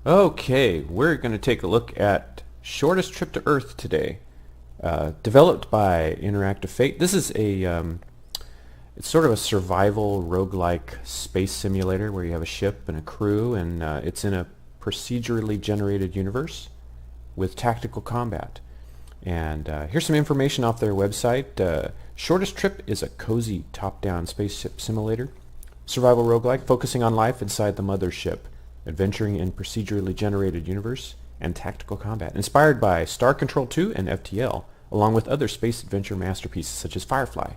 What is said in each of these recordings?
Okay, we're going to take a look at Shortest Trip to Earth today. Developed by Interactive Fate. This is it's sort of a survival roguelike space simulator where you have a ship and a crew, and it's in a procedurally generated universe with tactical combat. And here's some information off their website. Shortest Trip is a cozy top-down spaceship simulator, survival roguelike focusing on life inside the mothership, adventuring in procedurally generated universe, and tactical combat. Inspired by Star Control 2 and FTL, along with other space adventure masterpieces such as Firefly.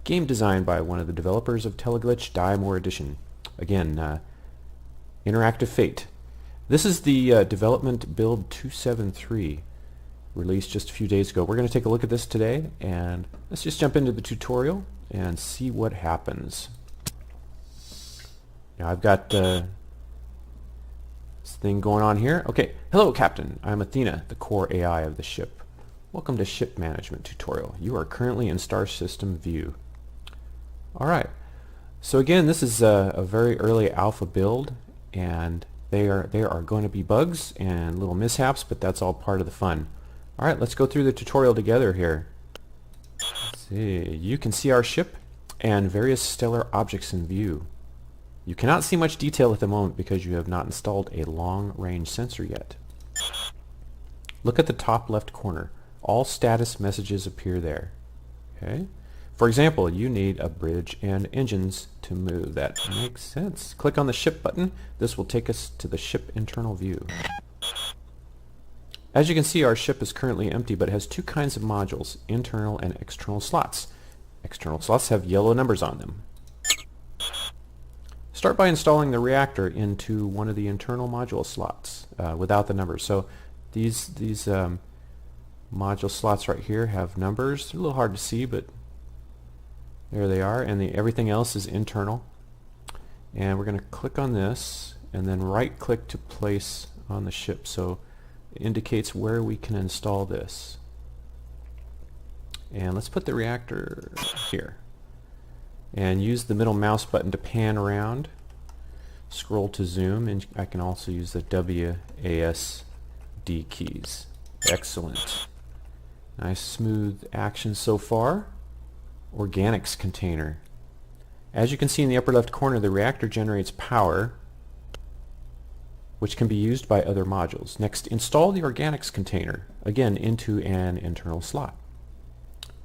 Game designed by one of the developers of Teleglitch Die More Edition. Again, Interactive Fate. This is the development build 273, released just a few days ago. We're going to take a look at this today, and let's just jump into the tutorial and see what happens. Now I've got this thing going on here. Okay, hello Captain. I'm Athena, the core AI of the ship. Welcome to Ship Management Tutorial. You are currently in Star System View. Alright, so again, this is a very early alpha build, and there are going to be bugs and little mishaps, but that's all part of the fun. Alright, let's go through the tutorial together here. Let's see. You can see our ship and various stellar objects in view. You cannot see much detail at the moment because you have not installed a long-range sensor yet. Look at the top left corner. All status messages appear there. Okay. For example, you need a bridge and engines to move. That makes sense. Click on the ship button. This will take us to the ship internal view. As you can see, our ship is currently empty, but it has two kinds of modules, internal and external slots. External slots have yellow numbers on them. Start by installing the reactor into one of the internal module slots without the numbers. So these module slots right here have numbers. They're a little hard to see, but there they are, and everything else is internal. And we're going to click on this and then right click to place on the ship, so it indicates where we can install this. And let's put the reactor here and use the middle mouse button to pan around, scroll to zoom, and I can also use the WASD keys. Excellent. Nice smooth action so far. Organics container. As you can see in the upper left corner, the reactor generates power which can be used by other modules. Next, install the organics container, again into an internal slot.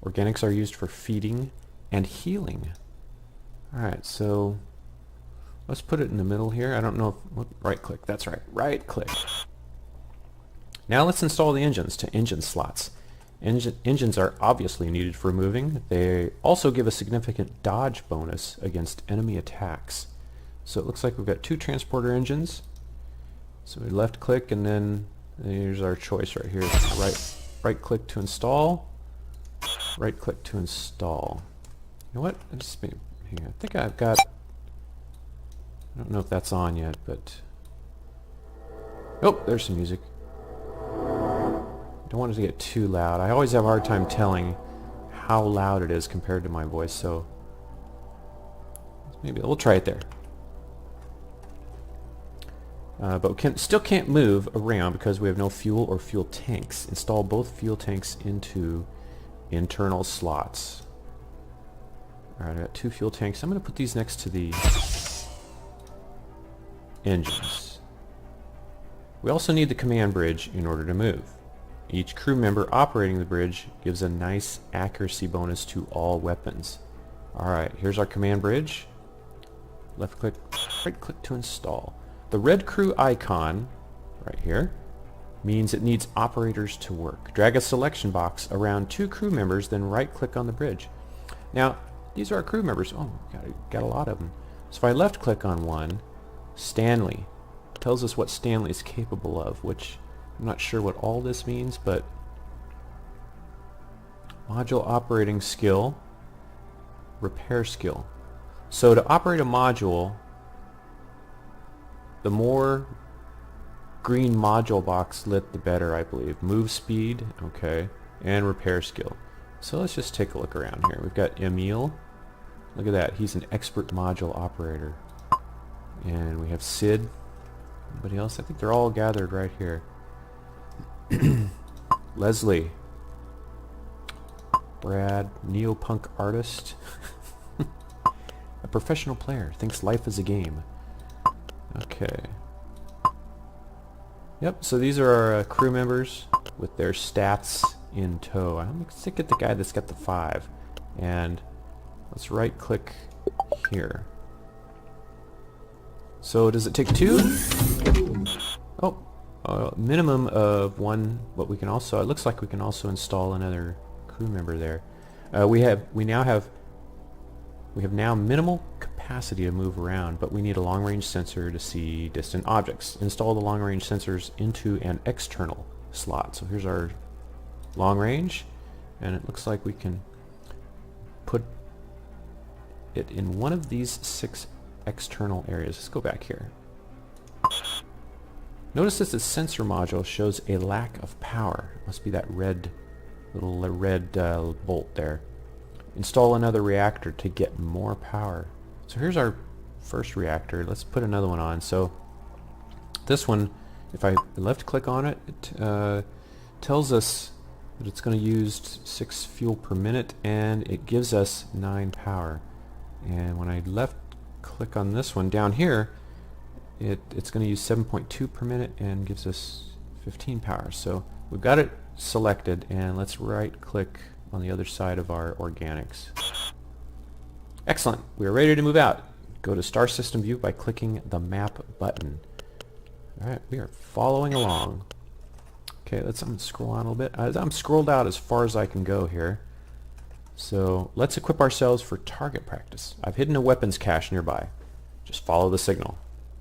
Organics are used for feeding and healing. Alright, so let's put it in the middle here. I don't know if, right click, that's right, right click. Now let's install the engines to engine slots. Engines are obviously needed for moving. They also give a significant dodge bonus against enemy attacks. So it looks like we've got two transporter engines. So we left click, and then here's our choice right here. Right click to install. Right click to install. You know what? I think I've got, I don't know if that's on yet, but oh, there's some music. Don't want it to get too loud. I always have a hard time telling how loud it is compared to my voice, so maybe we'll try it there. But we still can't move around because we have no fuel or fuel tanks. Install both fuel tanks into internal slots. Alright, I got two fuel tanks. I'm going to put these next to the engines. We also need the command bridge in order to move. Each crew member operating the bridge gives a nice accuracy bonus to all weapons. Alright, here's our command bridge. Left click, right click to install. The red crew icon, right here, means it needs operators to work. Drag a selection box around two crew members, then right click on the bridge. Now, these are our crew members. Oh, got a lot of them. So if I left click on one, Stanley, tells us what Stanley is capable of, which I'm not sure what all this means, but module operating skill, repair skill. So to operate a module, the more green module box lit, the better, I believe. Move speed, okay, and repair skill. So let's just take a look around here. We've got Emil. Look at that. He's an expert module operator. And we have Sid. Anybody else? I think they're all gathered right here. Leslie. Brad, neopunk artist. A professional player, thinks life is a game. Okay. Yep, so these are our crew members with their stats in tow. I'm going to get the guy that's got the 5. And let's right click here. So does it take 2? Oh, minimum of 1, but we can also, it looks like we can also install another crew member there. We have now minimal capacity to move around, but we need a long-range sensor to see distant objects. Install the long-range sensors into an external slot. So here's our long-range, and it looks like we can put it in one of these 6 external areas. Let's go back here. Notice that the sensor module shows a lack of power. It must be that little red bolt there. Install another reactor to get more power. So here's our first reactor. Let's put another one on. So this one, if I left click on it, it tells us that it's going to use 6 fuel per minute, and it gives us 9 power. And when I left click on this one down here, it's going to use 7.2 per minute and gives us 15 power. So we've got it selected, and let's right click on the other side of our organics. Excellent. We are ready to move out. Go to Star System View by clicking the Map button. Alright, we are following along. Okay, I'm going to scroll on a little bit. I'm scrolled out as far as I can go here. So let's equip ourselves for target practice. I've hidden a weapons cache nearby. Just follow the signal.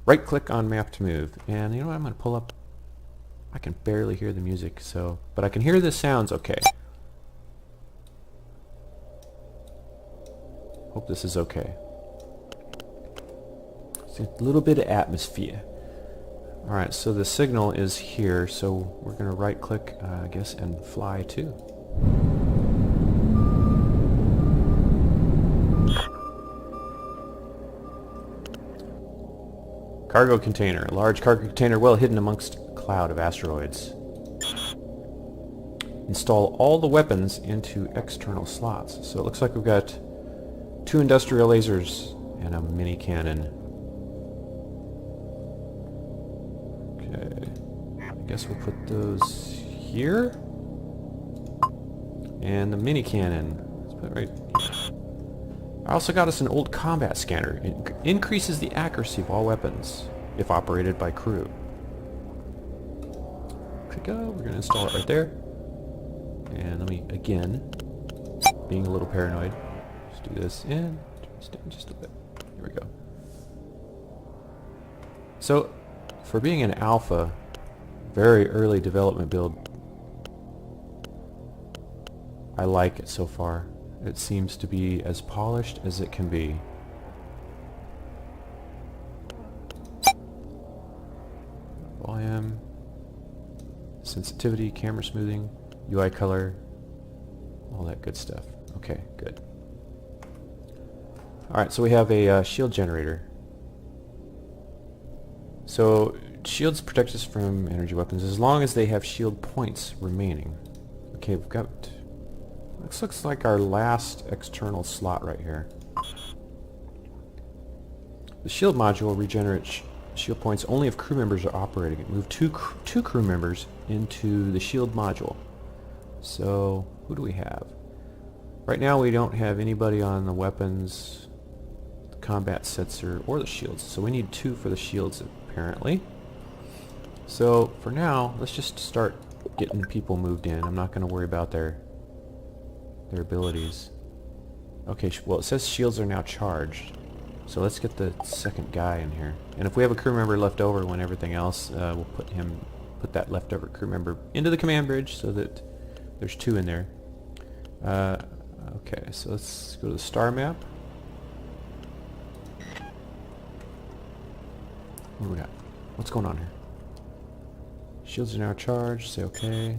Right click on map to move. And you know what, I'm going to pull up. I can barely hear the music, but I can hear the sounds okay. Hope this is okay. See a little bit of atmosphere. Alright, so the signal is here, so we're going to right click, I guess, and fly too. Cargo container. A large cargo container well hidden amongst a cloud of asteroids. Install all the weapons into external slots. So it looks like we've got 2 industrial lasers and a mini cannon. Okay. I guess we'll put those here. And the mini cannon. Let's put it right here. I also got us an old combat scanner. It increases the accuracy of all weapons if operated by crew. Click go. We're going to install it right there. And let me, again, being a little paranoid, just do this and just a bit. Here we go. So, for being an alpha, very early development build, I like it so far. It seems to be as polished as it can be. Volume, sensitivity, camera smoothing, UI color, all that good stuff. Okay, good. Alright, so we have a shield generator. So shields protect us from energy weapons as long as they have shield points remaining. Okay, we've got... This looks like our last external slot right here. The shield module regenerates shield points only if crew members are operating it. Move two crew members into the shield module. So, who do we have? Right now we don't have anybody on the weapons, the combat sensor, or the shields. So we need 2 for the shields apparently. So, for now, let's just start getting people moved in. I'm not going to worry about their abilities. Okay, well it says shields are now charged. So let's get the second guy in here. And if we have a crew member left over when everything else, we'll put that leftover crew member into the command bridge so that there's 2 in there. Okay, so let's go to the star map. What do we got? What's going on here? Shields are now charged. Say okay.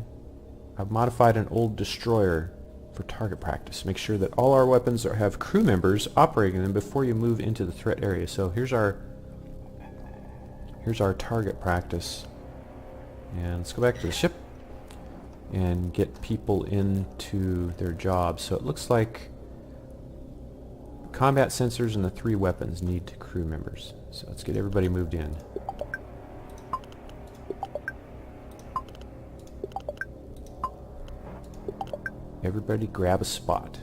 I've modified an old destroyer for target practice. Make sure that all our weapons have crew members operating them before you move into the threat area. So here's our here's our target practice. And let's go back to the ship and get people into their jobs. So it looks like combat sensors and the 3 weapons need crew members. So let's get everybody moved in. Everybody grab a spot.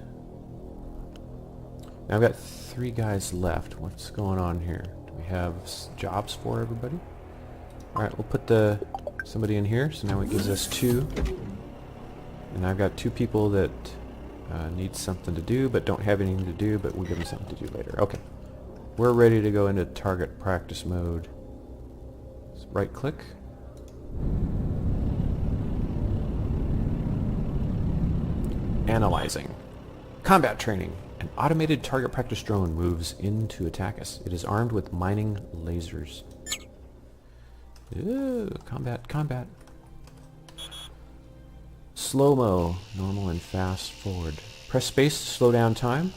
Now I've got 3 guys left. What's going on here? Do we have jobs for everybody? Alright, we'll put somebody in here. So now it gives us 2. And I've got 2 people that need something to do but don't have anything to do, but we'll give them something to do later. Okay. We're ready to go into target practice mode. So right click. Analyzing. Combat training. An automated target practice drone moves in to attack us. It is armed with mining lasers. Ooh, combat. Slow-mo, normal and fast forward. Press space to slow down time.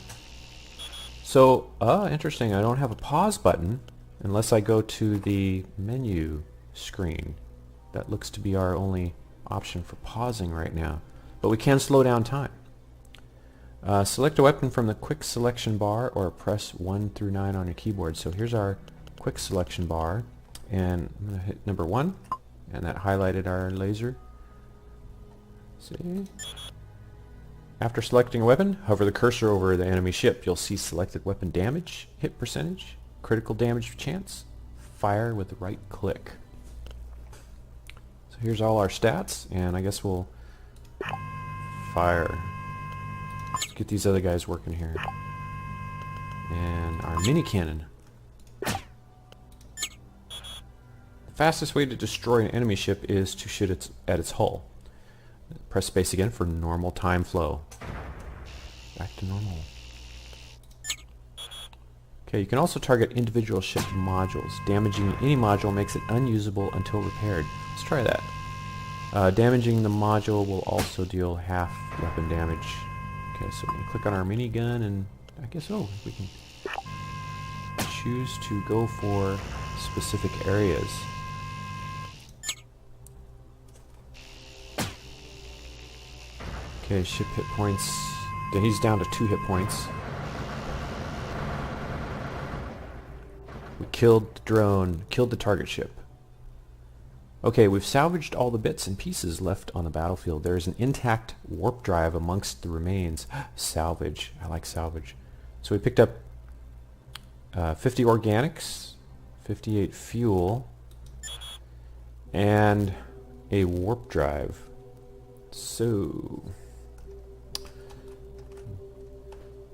So, interesting, I don't have a pause button unless I go to the menu screen. That looks to be our only option for pausing right now. But we can slow down time. Select a weapon from the quick selection bar or press 1 through 9 on your keyboard. So here's our quick selection bar, and I'm going to hit number 1, and that highlighted our laser. See? After selecting a weapon, hover the cursor over the enemy ship. You'll see selected weapon damage, hit percentage, critical damage chance. Fire with the right click. So here's all our stats, and I guess we'll fire. Let's get these other guys working here. And our mini cannon. The fastest way to destroy an enemy ship is to shoot at its hull. Press space again for normal time flow. Back to normal. Okay, you can also target individual ship modules. Damaging any module makes it unusable until repaired. Let's try that. Damaging the module will also deal half weapon damage. Okay, so we can click on our minigun and I guess, we can choose to go for specific areas. Okay, ship hit points. He's down to 2 hit points. We killed the drone, killed the target ship. Okay, we've salvaged all the bits and pieces left on the battlefield. There is an intact warp drive amongst the remains. Salvage. I like salvage. So we picked up 50 organics, 58 fuel, and a warp drive. So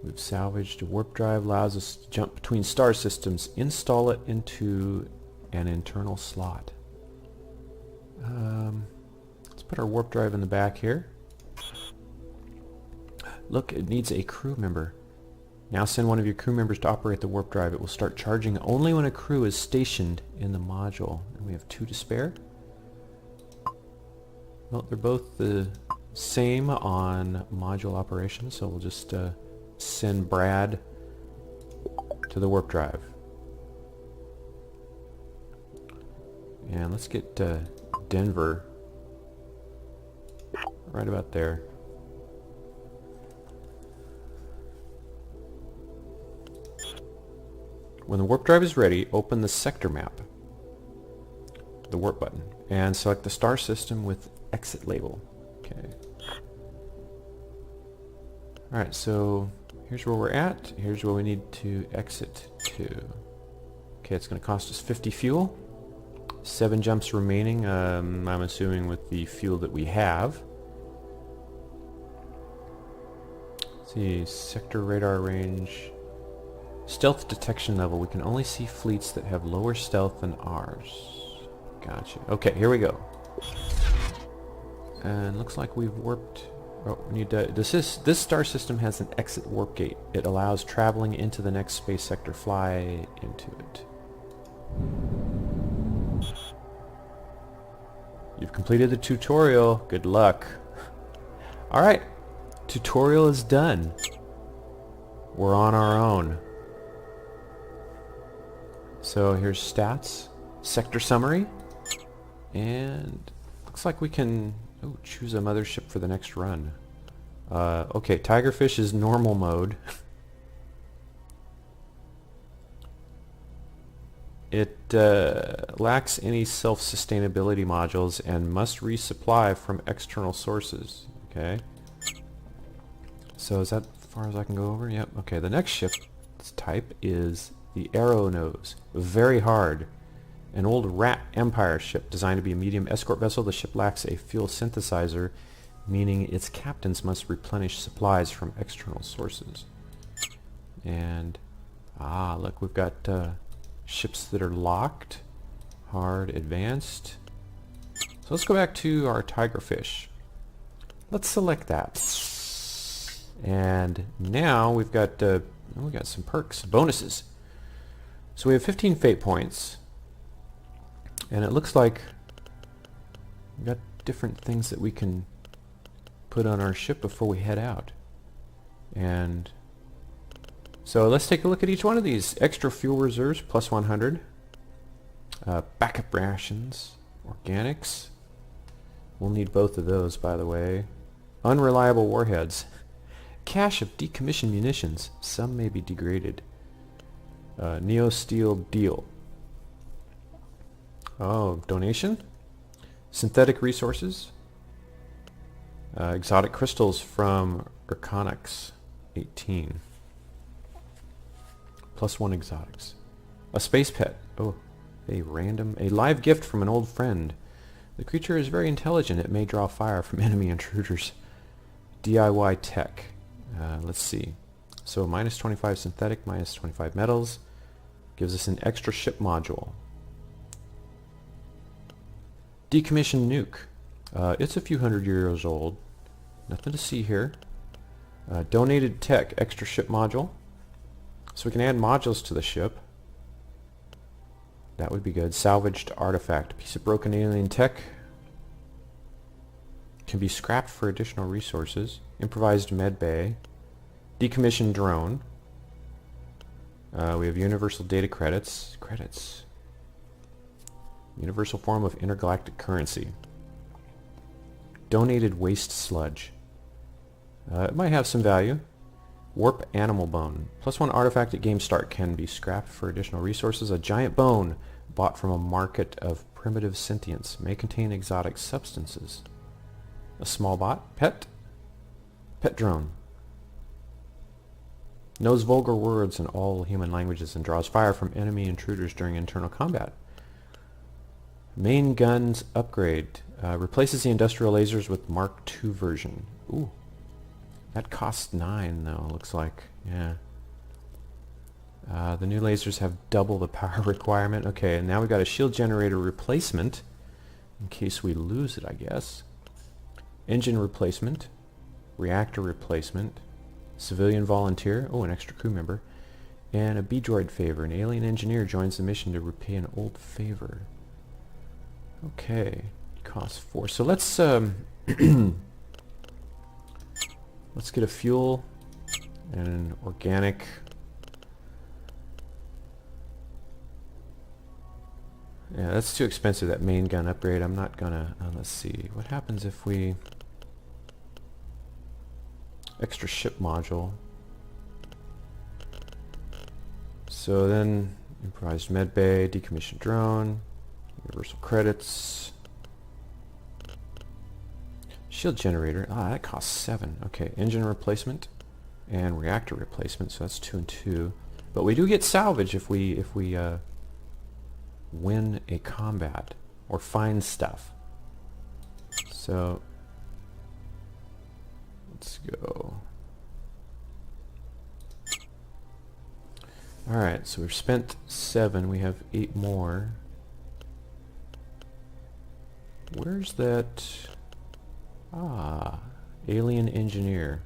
we've salvaged a warp drive, allows us to jump between star systems, install it into an internal slot. Let's put our warp drive in the back here. Look, it needs a crew member. Now send one of your crew members to operate the warp drive. It will start charging only when a crew is stationed in the module. And we have 2 to spare. Well, they're both the same on module operations, so we'll just send Brad to the warp drive. And let's get Denver right about there. When the warp drive is ready, open the sector map, the warp button, and select the star system with exit label. Okay. Alright, so here's where we're at. Here's where we need to exit to. Okay, it's going to cost us 50 fuel. 7 jumps remaining, I'm assuming with the fuel that we have. Let's see, sector radar range. Stealth detection level. We can only see fleets that have lower stealth than ours. Gotcha. Okay, here we go. And looks like we've warped. Oh, we need to. This star system has an exit warp gate. It allows traveling into the next space sector. Fly into it. You've completed the tutorial. Good luck. Alright. Tutorial is done. We're on our own. So here's stats. Sector summary. And looks like we can choose a mothership for the next run. Okay, Tigerfish is normal mode. It lacks any self-sustainability modules and must resupply from external sources. Okay. So is that as far as I can go over? Yep. Okay, the next ship's type is the Arrow Nose. Very hard. An old Rat Empire ship designed to be a medium escort vessel. The ship lacks a fuel synthesizer, meaning its captains must replenish supplies from external sources. And, look, we've got ships that are locked, hard, advanced. So let's go back to our Tigerfish. Let's select that. And now we've got some perks, bonuses. So we have 15 fate points. And it looks like we've got different things that we can put on our ship before we head out. And so let's take a look at each one of these. Extra fuel reserves, plus 100. Backup rations, organics. We'll need both of those, by the way. Unreliable warheads. Cache of decommissioned munitions. Some may be degraded. Neo-steel deal. Oh, donation? Synthetic resources. Exotic crystals from Urconix 18. Plus 1 exotics. A space pet. Oh, a live gift from an old friend. The creature is very intelligent. It may draw fire from enemy intruders. DIY tech. Let's see. So minus 25 synthetic, minus 25 metals. Gives us an extra ship module. Decommissioned nuke. It's a few hundred years old. Nothing to see here. Donated tech, extra ship module. So we can add modules to the ship. That would be good. Salvaged artifact. Piece of broken alien tech. Can be scrapped for additional resources. Improvised med bay. Decommissioned drone. We have universal data credits. Universal form of intergalactic currency. Donated waste sludge. It might have some value. Warp animal bone. Plus 1 artifact at game start can be scrapped for additional resources. A giant bone bought from a market of primitive sentience may contain exotic substances. A small bot. Pet drone. Knows vulgar words in all human languages and draws fire from enemy intruders during internal combat. Main guns upgrade. Replaces the industrial lasers with Mark II version. Ooh. That costs 9 though, looks like. Yeah. The new lasers have double the power requirement. Okay, and now we've got a shield generator replacement. In case we lose it, I guess. Engine replacement. Reactor replacement. Civilian volunteer. Oh, an extra crew member. And a B-droid favor. An alien engineer joins the mission to repay an old favor. Okay. Costs 4. So let's let's get a fuel and an organic. Yeah, that's too expensive, that main gun upgrade. I'm not gonna... let's see. What happens if we... Extra ship module. So then, improvised med bay, decommissioned drone, universal credits, shield generator. That costs 7. Okay, engine replacement and reactor replacement. So that's 2 and 2. But we do get salvage if we win a combat or find stuff. So let's go. Alright, so we've spent 7. We have 8 more. Where's that? Alien engineer.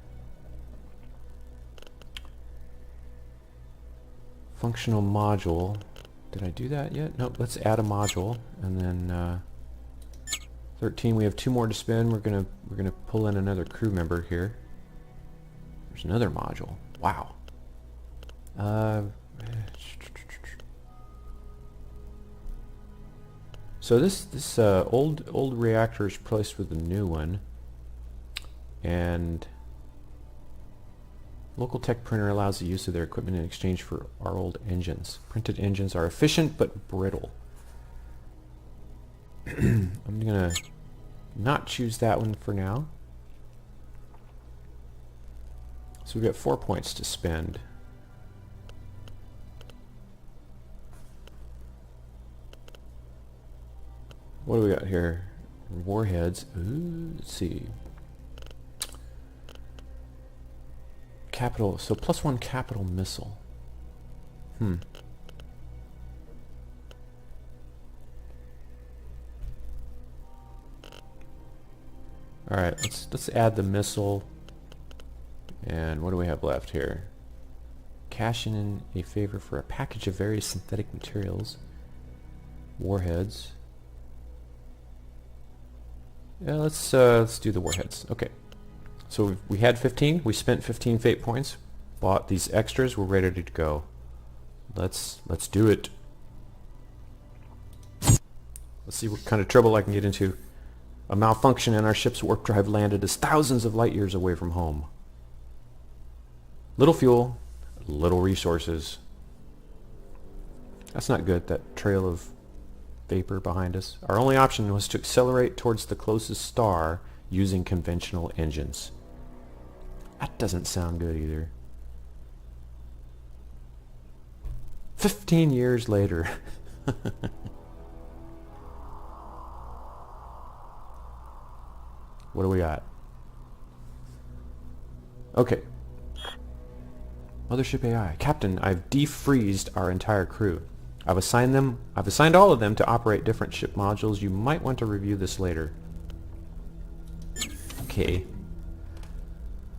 Functional module. Did I do that yet? Nope, let's add a module. And then 13, we have 2 more to spend. We're gonna pull in another crew member here. There's another module. Wow. So this old reactor is replaced with a new one, and local tech printer allows the use of their equipment in exchange for our old engines. Printed engines are efficient but brittle. I'm gonna not choose that one for now. So we've got 4 points to spend. What do we got here? Warheads. Ooh, let's see. Capital. So +1 capital missile. All right. Let's add the missile. And what do we have left here? Cash in a favor for a package of various synthetic materials. Warheads. Yeah, let's do the warheads. Okay. So we had 15. We spent 15 fate points. Bought these extras. We're ready to go. Let's do it. Let's see what kind of trouble I can get into. A malfunction in our ship's warp drive landed us thousands of light years away from home. Little fuel, little resources. That's not good, that trail of vapor behind us. Our only option was to accelerate towards the closest star using conventional engines. That doesn't sound good either. 15 years later. What do we got? Okay. Mothership AI. Captain, I've defreezed our entire crew. I've assigned all of them to operate different ship modules. You might want to review this later. Okay.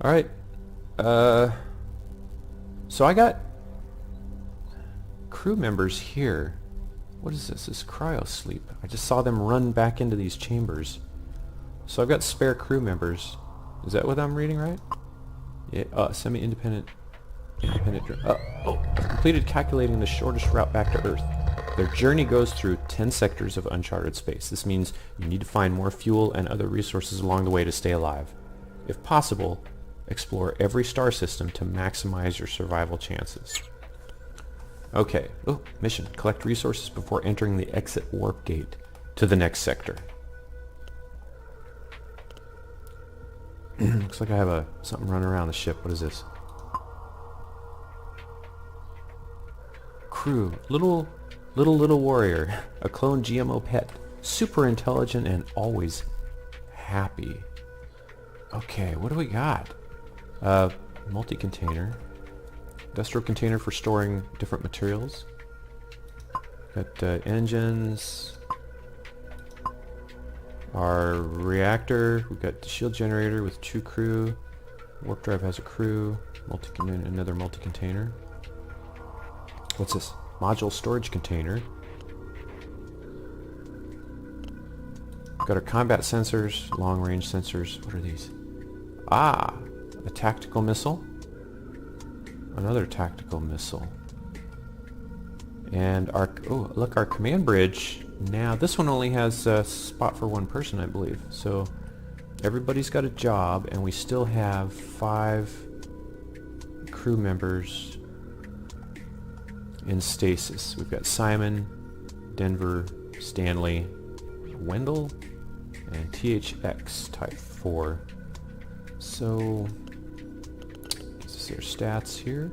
Alright. So I got crew members here. What is this? This cryo sleep. I just saw them run back into these chambers. So I've got spare crew members. Is that what I'm reading right? Yeah, semi-independent. Completed calculating the shortest route back to Earth. Their journey goes through 10 sectors of uncharted space. This means you need to find more fuel and other resources along the way to stay alive. If possible, explore every star system to maximize your survival chances. Okay. Oh, mission. Collect resources before entering the exit warp gate to the next sector. Looks like I have something running around the ship. What is this? Crew. Little warrior. A clone GMO pet. Super intelligent and always happy. Okay, what do we got? Multi-container. Industrial container for storing different materials. Got engines. Our reactor. We've got the shield generator with 2 crew. Warp drive has a crew. Another multi-container. What's this? Module storage container. Got our combat sensors, long-range sensors. What are these? Ah, a tactical missile. Another tactical missile. And our, oh, look, our command bridge. Now, this one only has a spot for 1 person, I believe. So, everybody's got a job, and we still have 5 crew members in stasis. We've got Simon, Denver, Stanley, Wendell, and THX Type 4. So, this is their stats here.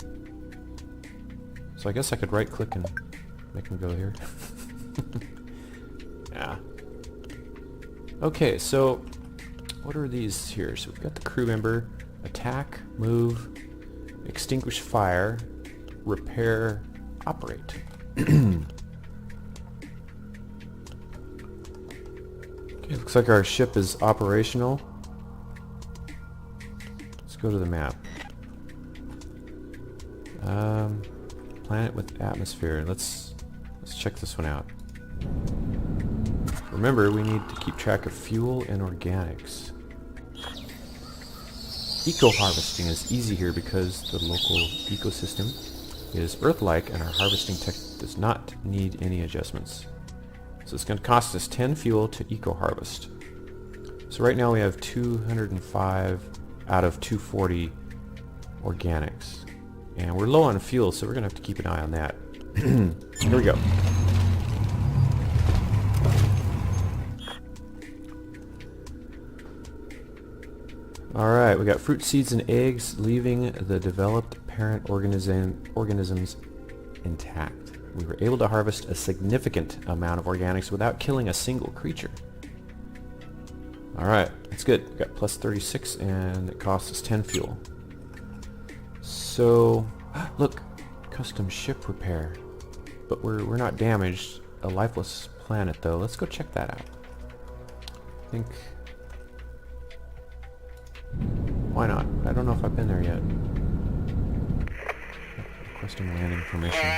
So I guess I could right-click and make them go here. Yeah. Okay, so what are these here? So we've got the crew member, attack, move, extinguish fire, repair, operate. Okay, looks like our ship is operational. Let's go to the map. Planet with atmosphere. Let's check this one out. Remember, we need to keep track of fuel and organics. Eco-harvesting is easy here because the local ecosystem is Earth-like and our harvesting tech does not need any adjustments. So it's going to cost us 10 fuel to eco-harvest. So right now we have 205 out of 240 organics. And we're low on fuel, so we're going to have to keep an eye on that. Here we go. Alright, we got fruit, seeds, and eggs leaving the developed parent organisms intact. We were able to harvest a significant amount of organics without killing a single creature. Alright, that's good. We got plus 36 and it costs us 10 fuel. So, look, custom ship repair. But we're not damaged. A lifeless planet though. Let's go check that out. I think... Why not? I don't know if I've been there yet. Requesting landing permission.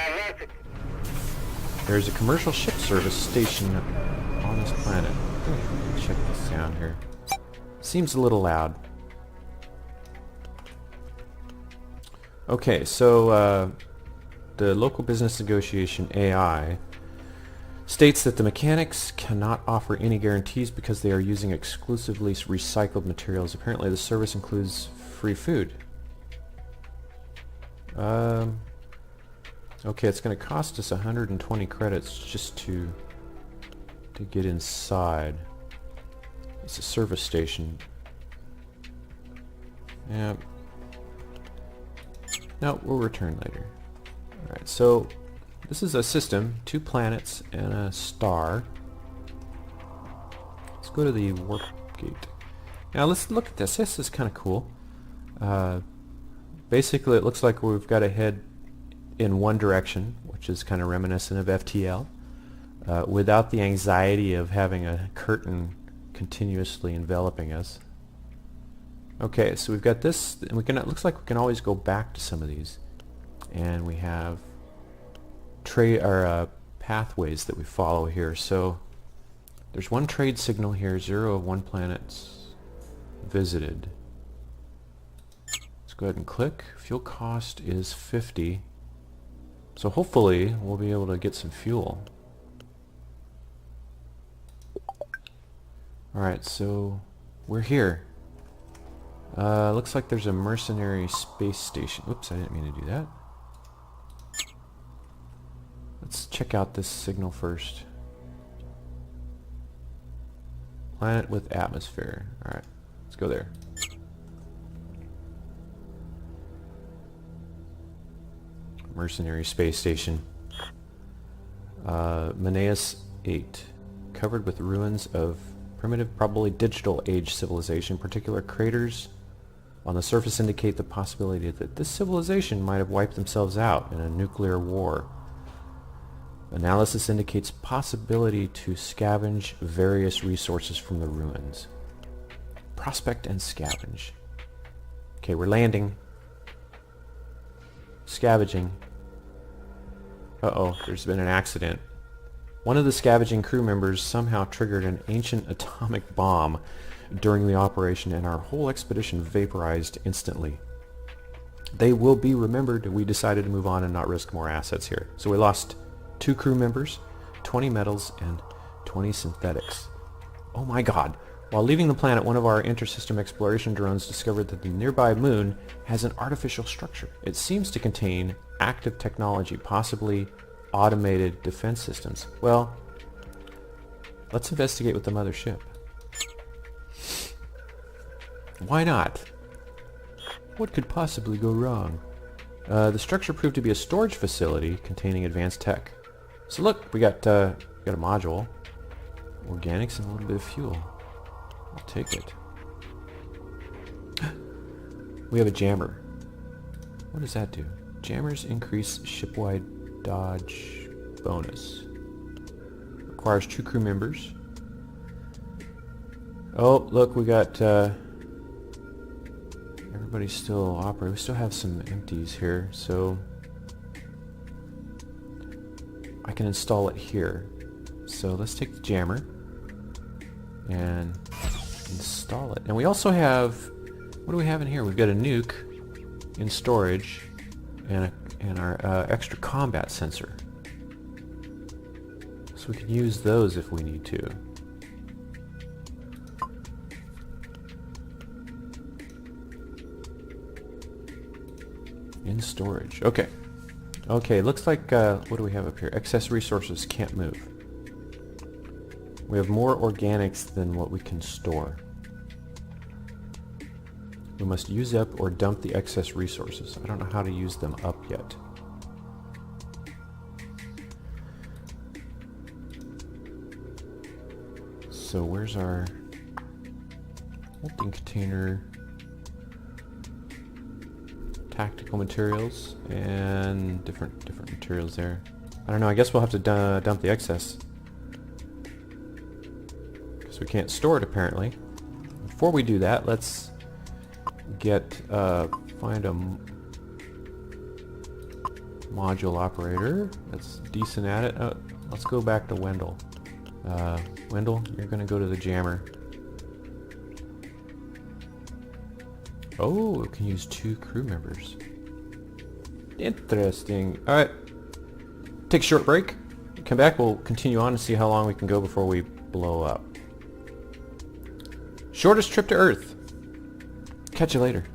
There's a commercial ship service station on this planet. Check the sound here. Seems a little loud. Okay, so the local business negotiation AI states that the mechanics cannot offer any guarantees because they are using exclusively recycled materials. Apparently the service includes free food. Okay, it's going to cost us 120 credits just to get inside. It's a service station. Yeah. No, we'll return later. Alright, so this is a system, 2 planets and a star. Let's go to the warp gate. Now let's look at this. This is kind of cool. Basically it looks like we've got to head in one direction, which is kind of reminiscent of FTL, without the anxiety of having a curtain continuously enveloping us. Okay, so we've got this, and it looks like we can always go back to some of these. And we have pathways that we follow here. So there's one trade signal here, 0 of 1 planets visited. Let's go ahead and click. Fuel cost is 50. So hopefully we'll be able to get some fuel. Alright, so we're here. Looks like there's a mercenary space station. Oops, I didn't mean to do that. Let's check out this signal first. Planet with atmosphere. Alright, let's go there. Mercenary space station. Maneus 8. Covered with ruins of primitive, probably digital age civilization. Particular craters on the surface indicate the possibility that this civilization might have wiped themselves out in a nuclear war. Analysis indicates possibility to scavenge various resources from the ruins. Prospect and scavenge. Okay, we're landing. Scavenging. Uh-oh, there's been an accident. One of the scavenging crew members somehow triggered an ancient atomic bomb during the operation, and our whole expedition vaporized instantly. They will be remembered. We decided to move on and not risk more assets here. So we lost 2 crew members, 20 metals, and 20 synthetics. Oh my god. While leaving the planet, one of our intersystem exploration drones discovered that the nearby moon has an artificial structure. It seems to contain active technology, possibly automated defense systems. Well, let's investigate with the mothership. Why not? What could possibly go wrong? The structure proved to be a storage facility containing advanced tech. So look, we got a module, organics, and a little bit of fuel. I'll take it. We have a jammer. What does that do? Jammers increase shipwide dodge bonus. Requires 2 crew members. Oh, look, we got everybody's still operating. We still have some empties here, so I can install it here. So let's take the jammer and install it. And we also have, what do we have in here? We've got a nuke in storage and our extra combat sensor. So So we can use those if we need to. In storage. Okay. Okay, looks like, what do we have up here? Excess resources, can't move. We have more organics than what we can store. We must use up or dump the excess resources. I don't know how to use them up yet. So where's our holding container? Tactical materials and different materials there. I don't know, I guess we'll have to dump the excess. Because we can't store it apparently. Before we do that, let's find a module operator that's decent at it. Oh, let's go back to Wendell. Wendell, you're gonna go to the jammer. Oh, we can use 2 crew members. Interesting. Alright. Take a short break. Come back, we'll continue on and see how long we can go before we blow up. Shortest trip to Earth. Catch you later.